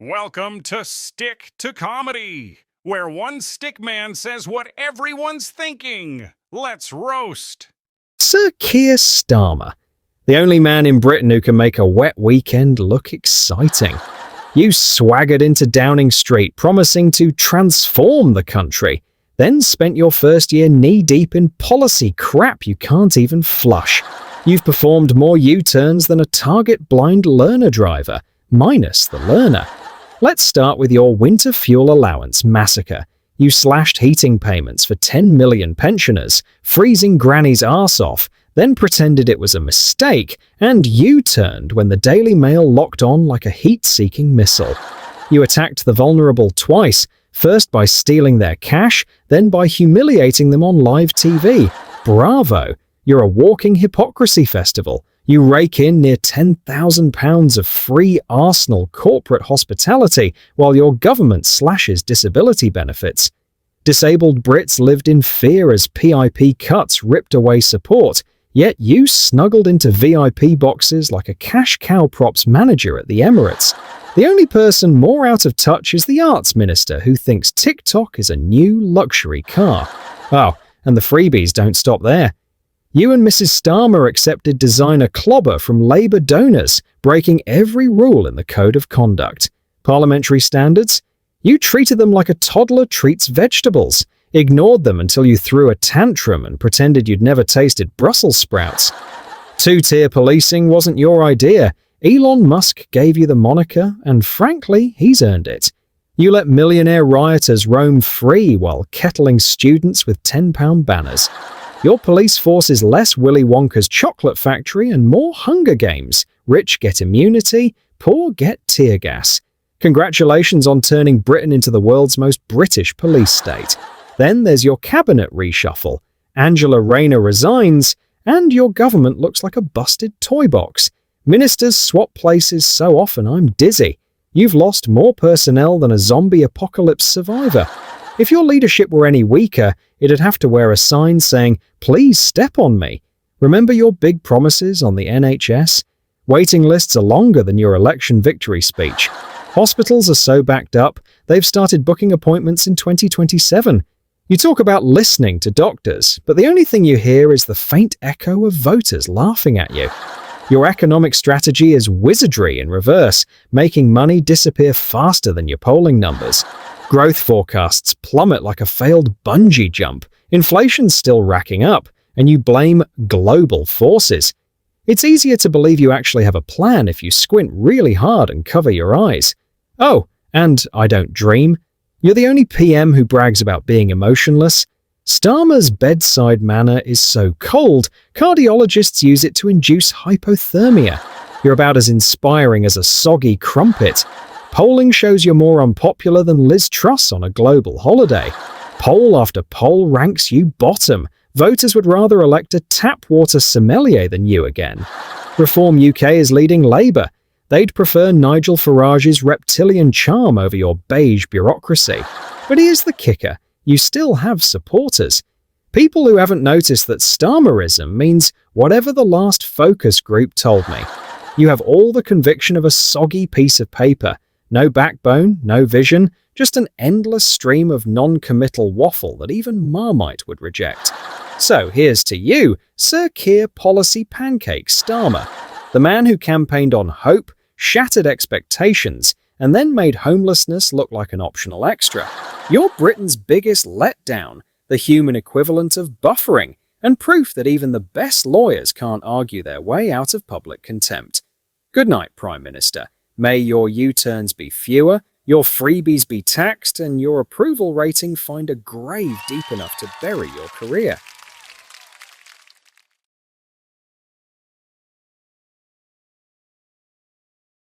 Welcome to Stick to Comedy, where one stick man says what everyone's thinking. Let's roast. Sir Keir Starmer, the only man in Britain who can make a wet weekend look exciting. You swaggered into Downing Street promising to transform the country, then spent your first year knee-deep in policy crap you can't even flush. You've performed more U-turns than a target-blind learner driver, minus the learner. Let's start with your winter fuel allowance massacre. You slashed heating payments for 10 million pensioners, freezing Granny's arse off, then pretended it was a mistake, and U-turned when the Daily Mail locked on like a heat-seeking missile. You attacked the vulnerable twice, first by stealing their cash, then by humiliating them on live TV. Bravo! You're a walking hypocrisy festival. You rake in near £10,000 of free Arsenal corporate hospitality while your government slashes disability benefits. Disabled Brits lived in fear as PIP cuts ripped away support, yet you snuggled into VIP boxes like a cash cow props manager at the Emirates. The only person more out of touch is the arts minister who thinks TikTok is a new luxury car. Oh, and the freebies don't stop there. You and Mrs. Starmer accepted designer clobber from Labour donors, breaking every rule in the Code of Conduct. Parliamentary standards? You treated them like a toddler treats vegetables, ignored them until you threw a tantrum and pretended you'd never tasted Brussels sprouts. Two-tier policing wasn't your idea. Elon Musk gave you the moniker, and frankly, he's earned it. You let millionaire rioters roam free while kettling students with £10 banners. Your police force is less Willy Wonka's chocolate factory and more Hunger Games. Rich get immunity, poor get tear gas. Congratulations on turning Britain into the world's most British police state. Then there's your cabinet reshuffle. Angela Rayner resigns, and your government looks like a busted toy box. Ministers swap places so often I'm dizzy. You've lost more personnel than a zombie apocalypse survivor. If your leadership were any weaker, it'd have to wear a sign saying, "Please step on me." Remember your big promises on the NHS? Waiting lists are longer than your election victory speech. Hospitals are so backed up, they've started booking appointments in 2027. You talk about listening to doctors, but the only thing you hear is the faint echo of voters laughing at you. Your economic strategy is wizardry in reverse, making money disappear faster than your polling numbers. Growth forecasts plummet like a failed bungee jump. Inflation's still racking up, and you blame global forces. It's easier to believe you actually have a plan if you squint really hard and cover your eyes. Oh, and I don't dream. You're the only PM who brags about being emotionless. Starmer's bedside manner is so cold, cardiologists use it to induce hypothermia. You're about as inspiring as a soggy crumpet. Polling shows you're more unpopular than Liz Truss on a global holiday. Poll after poll ranks you bottom. Voters would rather elect a tap water sommelier than you again. Reform UK is leading Labour. They'd prefer Nigel Farage's reptilian charm over your beige bureaucracy. But here's the kicker. You still have supporters. People who haven't noticed that Starmerism means whatever the last focus group told me. You have all the conviction of a soggy piece of paper. No backbone, no vision, just an endless stream of non-committal waffle that even Marmite would reject. So here's to you, Sir Keir Policy Pancake Starmer, the man who campaigned on hope, shattered expectations, and then made homelessness look like an optional extra. You're Britain's biggest letdown, the human equivalent of buffering, and proof that even the best lawyers can't argue their way out of public contempt. Good night, Prime Minister. May your U-turns be fewer, your freebies be taxed, and your approval rating find a grave deep enough to bury your career.